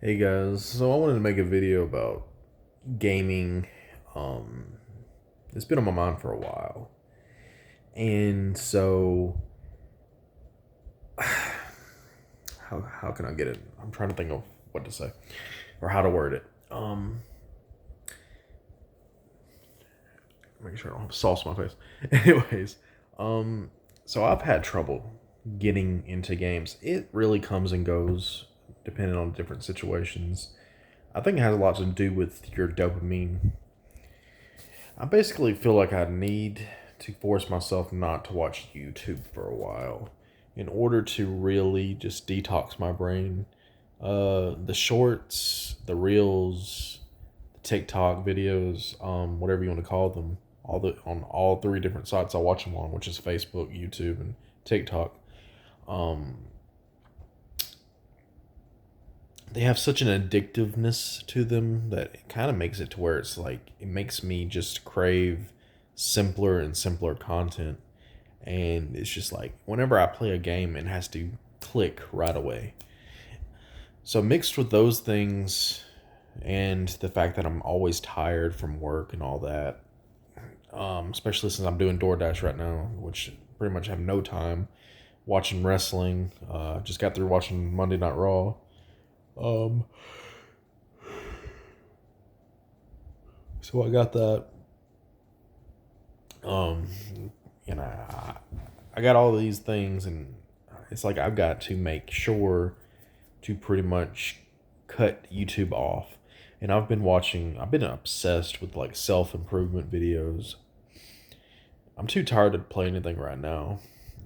Hey guys, so I wanted to make a video about gaming. Um, it's been on my mind for a while, and so how can I get it? I'm trying to think of what to say or how to word it. Making sure I don't have sauce on my face. Anyways, um, so I've had trouble getting into games. It really comes and goes depending on different situations. I think it has a lot to do with your dopamine. I basically feel like I need to force myself not to watch YouTube for a while in order to really just detox my brain. The shorts, the reels, the TikTok videos, whatever you want to call them, on all three different sites I watch them on, which is Facebook, YouTube, and TikTok. Um, they have such an addictiveness to them that it kind of makes it to where it's like it makes me just crave simpler and simpler content. And it's just like whenever I play a game, it has to click right away. So mixed with those things and the fact that I'm always tired from work and all that, especially since I'm doing DoorDash right now, which pretty much have no time watching wrestling. Just got through watching Monday Night Raw. Um, so I got that. Um, and I got all these things, and it's like I've got to make sure to pretty much cut YouTube off. And I've been obsessed with like self improvement videos. I'm too tired to play anything right now,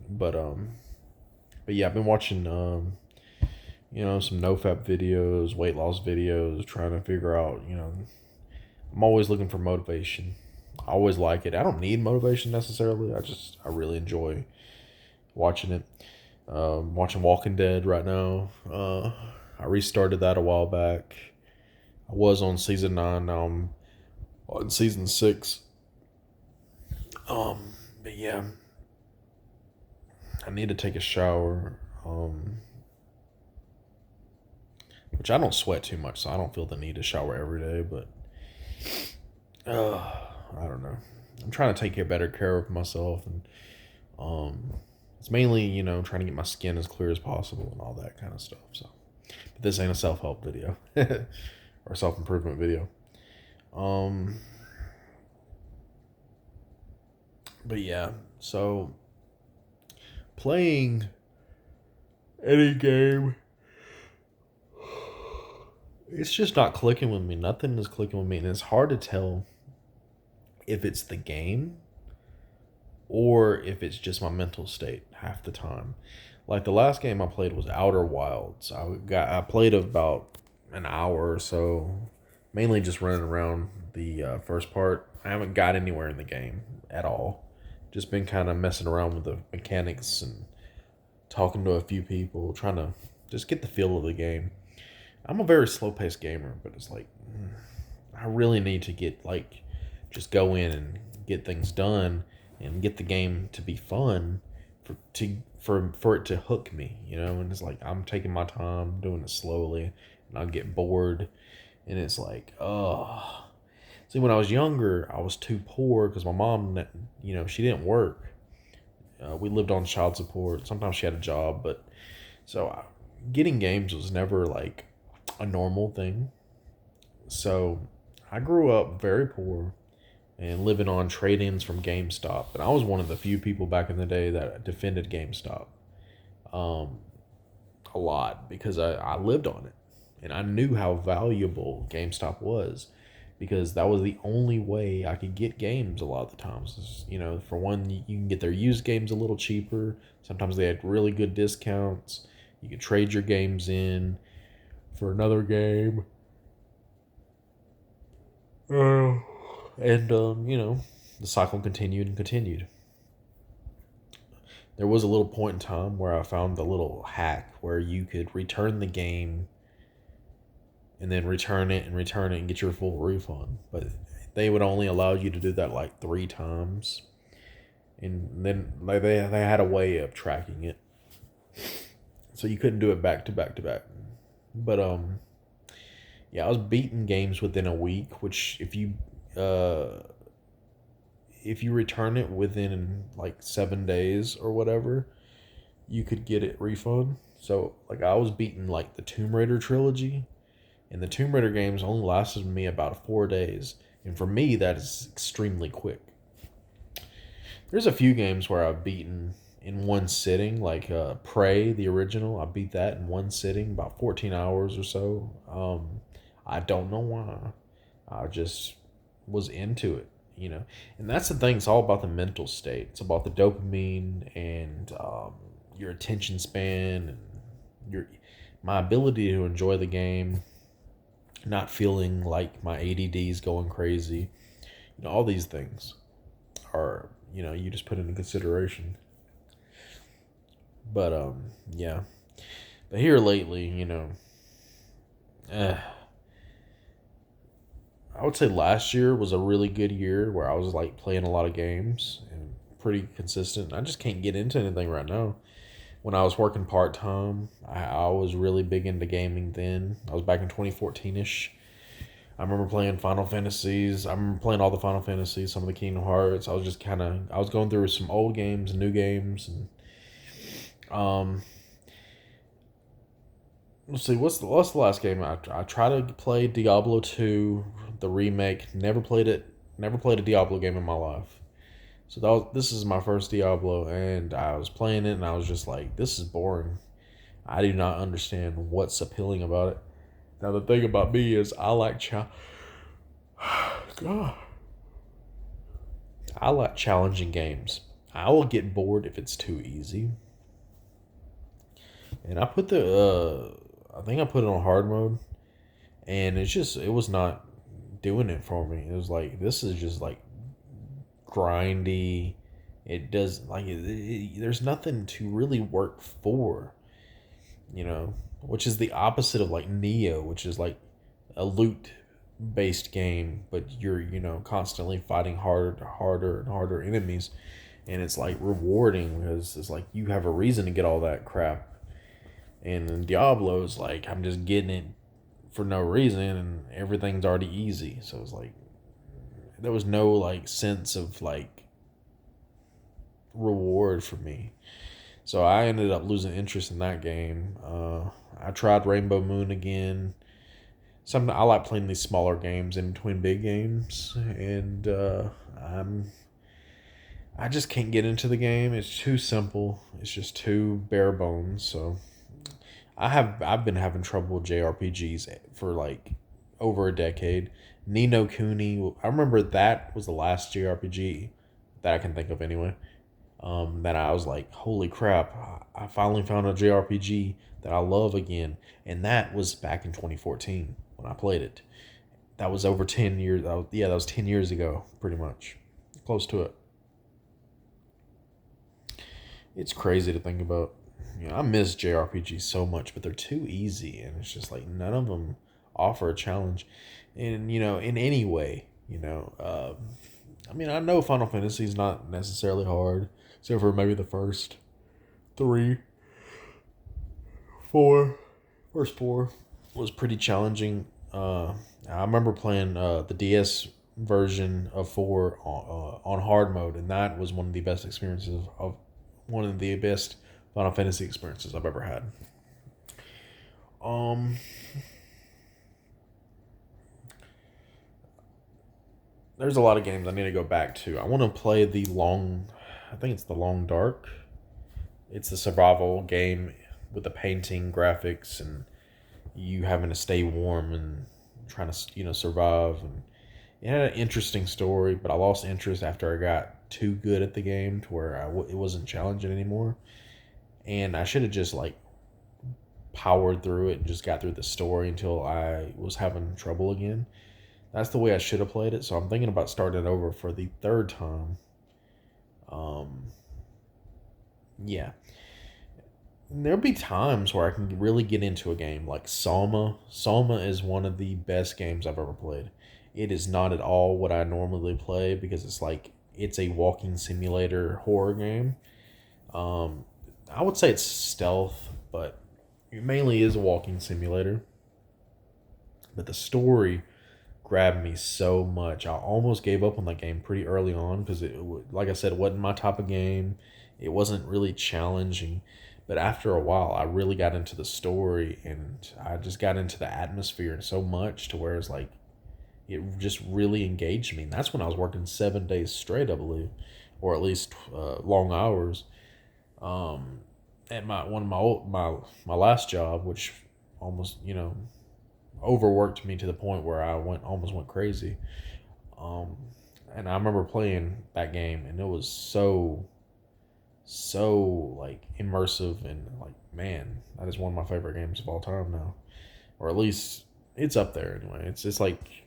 but but yeah, I've been watching some nofap videos, weight loss videos, trying to figure out I'm always looking for motivation. I always like it. I don't need motivation necessarily. I really enjoy watching it. Watching Walking Dead right now. I restarted that a while back. I was on season 9. Now I'm on season 6. But yeah, I need to take a shower. Which I don't sweat too much, so I don't feel the need to shower every day. But I don't know. I'm trying to take better care of myself, and it's mainly trying to get my skin as clear as possible and all that kind of stuff. So, but this ain't a self help video or self improvement video. Um, but yeah, so playing any game, it's just not clicking with me. Nothing is clicking with me, and it's hard to tell if it's the game or if it's just my mental state half the time. Like the last game I played was Outer Wilds. I played about an hour or so, mainly just running around the first part. I haven't got anywhere in the game at all. Just been kind of messing around with the mechanics and talking to a few people, trying to just get the feel of the game. I'm a very slow paced gamer, but it's like I really need to get like just go in and get things done and get the game to be fun for it to hook me, and it's like I'm taking my time doing it slowly and I'll get bored and it's like, oh. See, when I was younger, I was too poor because my mom, she didn't work. We lived on child support. Sometimes she had a job, but so getting games was never like a normal thing. So I grew up very poor and living on trade-ins from GameStop. And I was one of the few people back in the day that defended GameStop um, a lot because I lived on it. And I knew how valuable GameStop was because that was the only way I could get games a lot of the times. For one, you can get their used games a little cheaper. Sometimes they had really good discounts. You could trade your games in for another game. And, the cycle continued and continued. There was a little point in time where I found the little hack where you could return the game and then return it and get your full refund. But they would only allow you to do that like 3 times. And then like they had a way of tracking it. So you couldn't do it back to back to back. But Yeah, I was beating games within a week, which uh if you return it within like 7 days or whatever, you could get it refund. So like I was beating like the Tomb Raider trilogy, and the Tomb Raider games only lasted me about 4 days, and for me that is extremely quick. There's a few games where I've beaten in one sitting, like Prey, the original. I beat that in one sitting, about 14 hours or so. I don't know why. I just was into it, you know. And that's the thing. It's all about the mental state. It's about the dopamine and your attention span and your my ability to enjoy the game, not feeling like my ADD is going crazy. You know, all these things are, you just put into consideration. But yeah. But here lately, uh, I would say last year was a really good year where I was like playing a lot of games and pretty consistent. I just can't get into anything right now. When I was working part time, I was really big into gaming then. I was back in 2014 ish. I remember playing Final Fantasies. I remember playing all the Final Fantasies, some of the Kingdom Hearts. I was going through some old games and new games, and um, let's see, what's the last game I tried to play Diablo 2, the remake. Never played it. Never played a Diablo game in my life. So this is my first Diablo, and I was playing it, and I was just like, this is boring. I do not understand what's appealing about it. Now the thing about me is God, I like challenging games. I will get bored if it's too easy. And I think I put it on hard mode, and it was not doing it for me. It was like, this is just like grindy. It does like there's nothing to really work for, which is the opposite of like Neo, which is like a loot based game, but you're constantly fighting harder and harder enemies, and it's like rewarding because it's like you have a reason to get all that crap. And then Diablo's like, I'm just getting it for no reason, and everything's already easy. So it's like there was no like sense of like reward for me. So I ended up losing interest in that game. I tried Rainbow Moon again. I like playing these smaller games in between big games, and I just can't get into the game. It's too simple. It's just too bare bones. So I've been having trouble with JRPGs for like over a decade. Ni no Kuni, I remember that was the last JRPG that I can think of anyway. That I was like, holy crap, I finally found a JRPG that I love again. And that was back in 2014 when I played it. That was over 10 years. That was 10 years ago, pretty much. Close to it. It's crazy to think about. I miss JRPGs so much, but they're too easy. And it's just like none of them offer a challenge. And, in any way, I mean, I know Final Fantasy is not necessarily hard, except for maybe the first three, four. First four was pretty challenging. I remember playing the DS version of 4 on hard mode, and that was one of the best experiences of one of the best Final Fantasy experiences I've ever had. Um, there's a lot of games I need to go back to. I want to play I think it's the Long Dark. It's a survival game with the painting graphics and you having to stay warm and trying to survive. And it had an interesting story, but I lost interest after I got too good at the game to where it wasn't challenging anymore. And I should have just like powered through it and just got through the story until I was having trouble again. That's the way I should have played it. So I'm thinking about starting it over for the third time. Yeah. There'll be times where I can really get into a game like Soma. Soma is one of the best games I've ever played. It is not at all what I normally play because it's a walking simulator horror game. I would say it's stealth, but it mainly is a walking simulator. But the story grabbed me so much. I almost gave up on that game pretty early on because like I said, it wasn't my type of game. It wasn't really challenging. But after a while, I really got into the story and I just got into the atmosphere so much to where it's like it just really engaged me. And that's when I was working 7 days straight, I believe, or at least long hours. Um, at one of my last job, which almost overworked me to the point where I almost went crazy. Um, and I remember playing that game, and it was so like immersive and like, man, that is one of my favorite games of all time now, or at least it's up there anyway. It's like,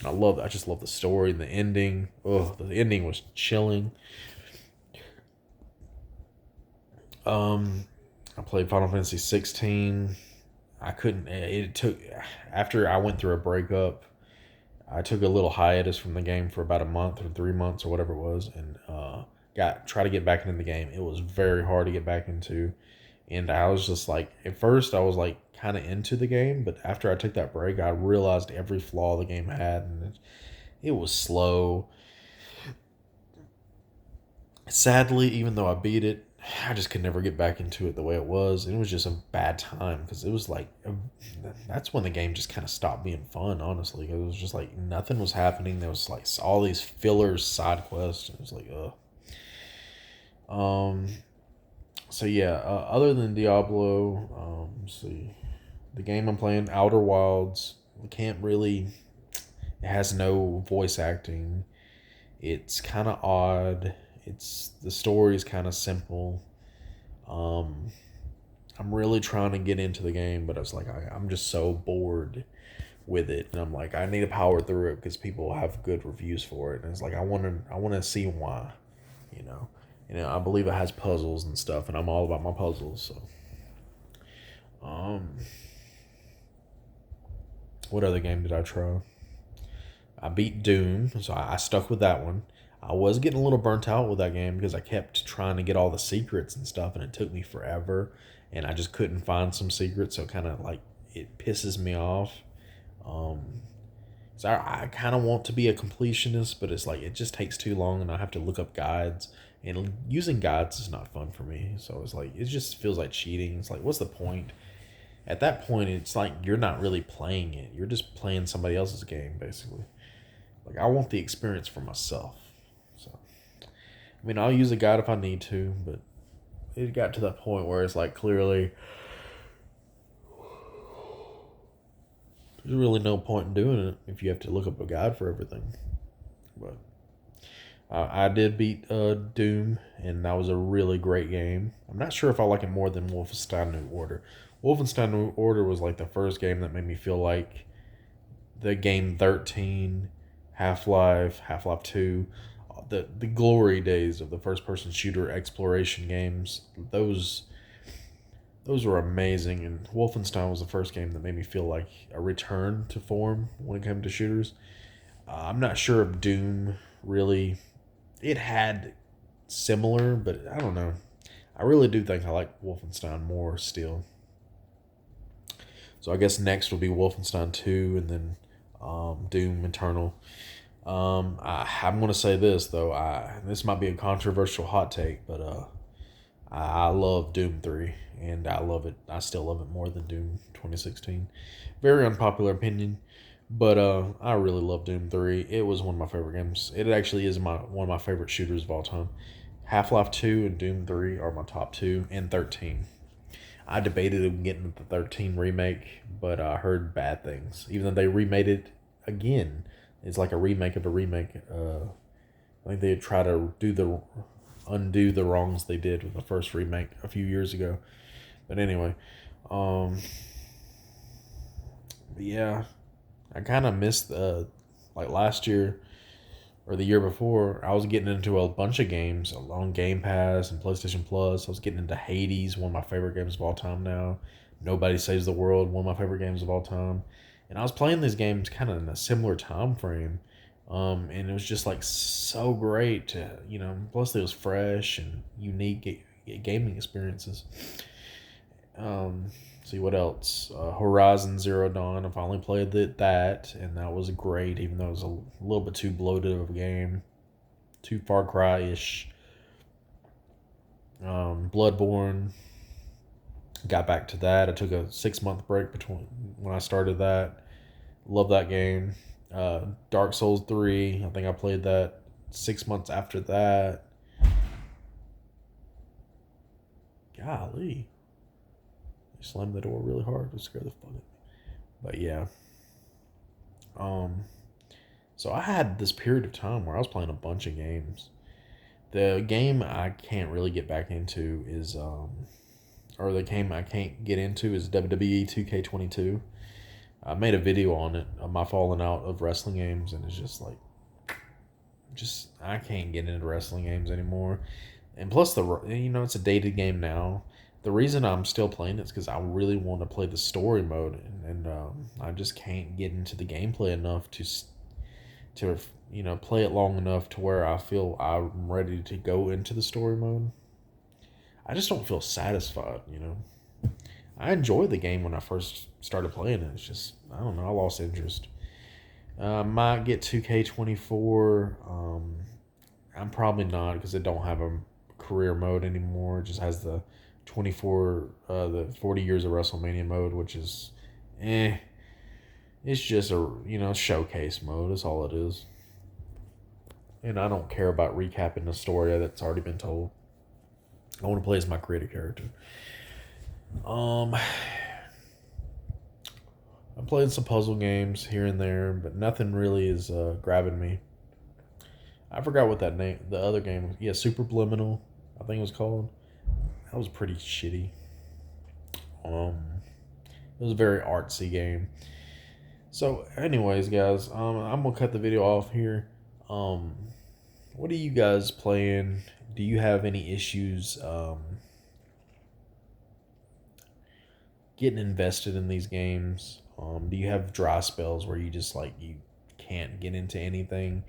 and I just love the story, the ending. Oh, the ending was chilling. Um, I played Final Fantasy 16. I couldn't. It took after I went through a breakup. I took a little hiatus from the game for about a month or 3 months or whatever it was, and got try to get back into the game. It was very hard to get back into, and I was just like, at first I was like kind of into the game, but after I took that break, I realized every flaw the game had, and it was slow. Sadly, even though I beat it, I just could never get back into it the way it was. And it was just a bad time because it was like that's when the game just kind of stopped being fun. Honestly, it was just like nothing was happening. There was like all these fillers, side quests. It was like, um. So yeah, other than Diablo, let's see, the game I'm playing, Outer Wilds, can't really. It has no voice acting. It's kind of odd. The story's kind of simple. Um, I'm really trying to get into the game, but it's like I'm just so bored with it, and I'm like I need to power through it because people have good reviews for it, and it's like I want to see why, you know, I believe it has puzzles and stuff, and I'm all about my puzzles. So, what other game did I try? I beat Doom, so I stuck with that one. I was getting a little burnt out with that game because I kept trying to get all the secrets and stuff, and it took me forever, and I just couldn't find some secrets, so kind of like it pisses me off. Um, so I kind of want to be a completionist, but it's like it just takes too long, and I have to look up guides, and using guides is not fun for me. So it's like it just feels like cheating. It's like, what's the point? At that point, it's like you're not really playing it. You're just playing somebody else's game, basically. Like I want the experience for myself. So I mean, I'll use a guide if I need to, but it got to that point where it's like clearly there's really no point in doing it if you have to look up a guide for everything. But I did beat Doom, and that was a really great game. I'm not sure if I like it more than Wolfenstein New Order. Wolfenstein New Order was like the first game that made me feel like the game 13, Half Life 2, the glory days of the first person shooter exploration games. Those were amazing, and Wolfenstein was the first game that made me feel like a return to form when it came to shooters. I'm not sure if Doom really it had similar, but I don't know. I really do think I like Wolfenstein more still. So I guess next will be Wolfenstein 2 and then Doom Eternal. I'm gonna say this though. This might be a controversial hot take, but I love Doom 3, and I love it. I still love it more than Doom 2016. Very unpopular opinion, but I really love Doom 3. It was one of my favorite games. It actually is one of my favorite shooters of all time. Half Life 2 and Doom 3 are my top two, and 13. I debated getting the 13 remake, but I heard bad things. Even though they remade it again, it's like a remake of a remake. I think they try to undo the wrongs they did with the first remake a few years ago. But anyway, um, yeah, I kind of missed like last year or the year before. I was getting into a bunch of games on Game Pass and PlayStation Plus. I was getting into Hades, one of my favorite games of all time now. Nobody Saves the World, one of my favorite games of all time. And I was playing these games kind of in a similar time frame. And it was just like so great to, plus it was fresh and unique gaming experiences. Um, See what else? Horizon Zero Dawn. I finally played that, and that was great, even though it was a little bit too bloated of a game. Too Far Cry ish. Bloodborne. Got back to that. I took a 6 month break between when I started that. Love that game. Dark Souls 3. I think I played that 6 months after that. Golly. I slammed the door really hard to scare the fuck out of me. But yeah. So I had this period of time where I was playing a bunch of games. The game I can't really get back into is or the game I can't get into is WWE 2K22. I made a video on it, of my falling out of wrestling games, and it's just like, I can't get into wrestling games anymore. And plus, it's a dated game now. The reason I'm still playing it is because I really want to play the story mode, and I just can't get into the gameplay enough to play it long enough to where I feel I'm ready to go into the story mode. I just don't feel satisfied. I enjoyed the game when I first started playing it. It's just, I don't know, I lost interest. I might get 2K24. I'm probably not, because it don't have a career mode anymore. It just has the 40 years of WrestleMania mode, which is, it's just a, showcase mode. That's all it is. And I don't care about recapping the story that's already been told. I want to play as my creative character. I'm playing some puzzle games here and there, but nothing really is grabbing me. I forgot what that name, the other game was. Yeah, Superbliminal, I think it was called. That was pretty shitty. It was a very artsy game. So, anyways, guys, I'm gonna cut the video off here. What are you guys playing? Do you have any issues getting invested in these games? Do you have dry spells where you just like you can't get into anything?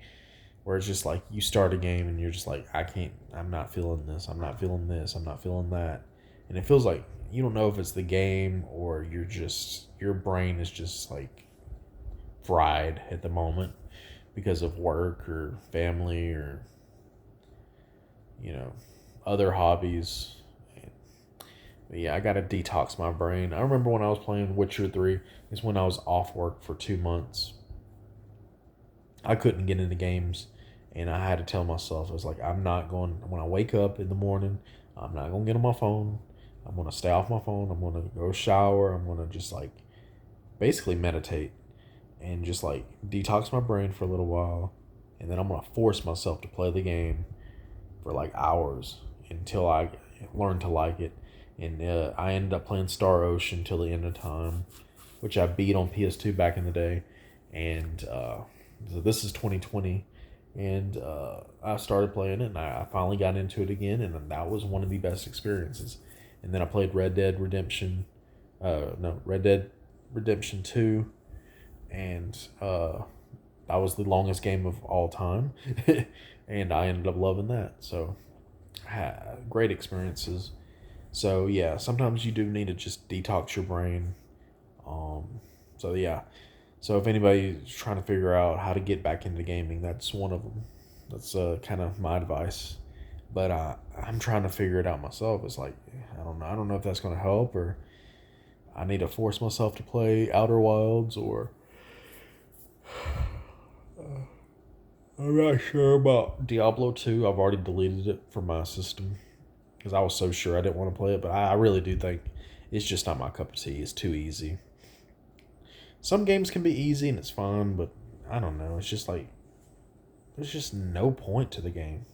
Where it's just like you start a game and you're just like, I'm not feeling this, I'm not feeling this, I'm not feeling that. And it feels like you don't know if it's the game or your brain is just like fried at the moment because of work or family or other hobbies. But yeah, I gotta detox my brain. I remember when I was playing Witcher 3, it's when I was off work for 2 months. I couldn't get into games, and I had to tell myself, I was like, I'm not going, when I wake up in the morning, I'm not going to get on my phone. I'm going to stay off my phone. I'm going to go shower. I'm going to just like basically meditate and just like detox my brain for a little while. And then I'm going to force myself to play the game for like hours until I learn to like it. And I ended up playing Star Ocean till the end of time, which I beat on PS2 back in the day. And so this is 2020. And I started playing it, and I finally got into it again, and that was one of the best experiences. And then I played Red Dead Redemption 2, and that was the longest game of all time, and I ended up loving that. So, great experiences. So yeah, sometimes you do need to just detox your brain. So yeah. So if anybody's trying to figure out how to get back into gaming, that's one of them. That's kind of my advice. But I'm trying to figure it out myself. It's like, I don't know. I don't know if that's going to help, or I need to force myself to play Outer Wilds, or I'm not sure about Diablo 2. I've already deleted it from my system because I was so sure I didn't want to play it. But I really do think it's just not my cup of tea. It's too easy. Some games can be easy and it's fun, but I don't know. It's just like, there's just no point to the game.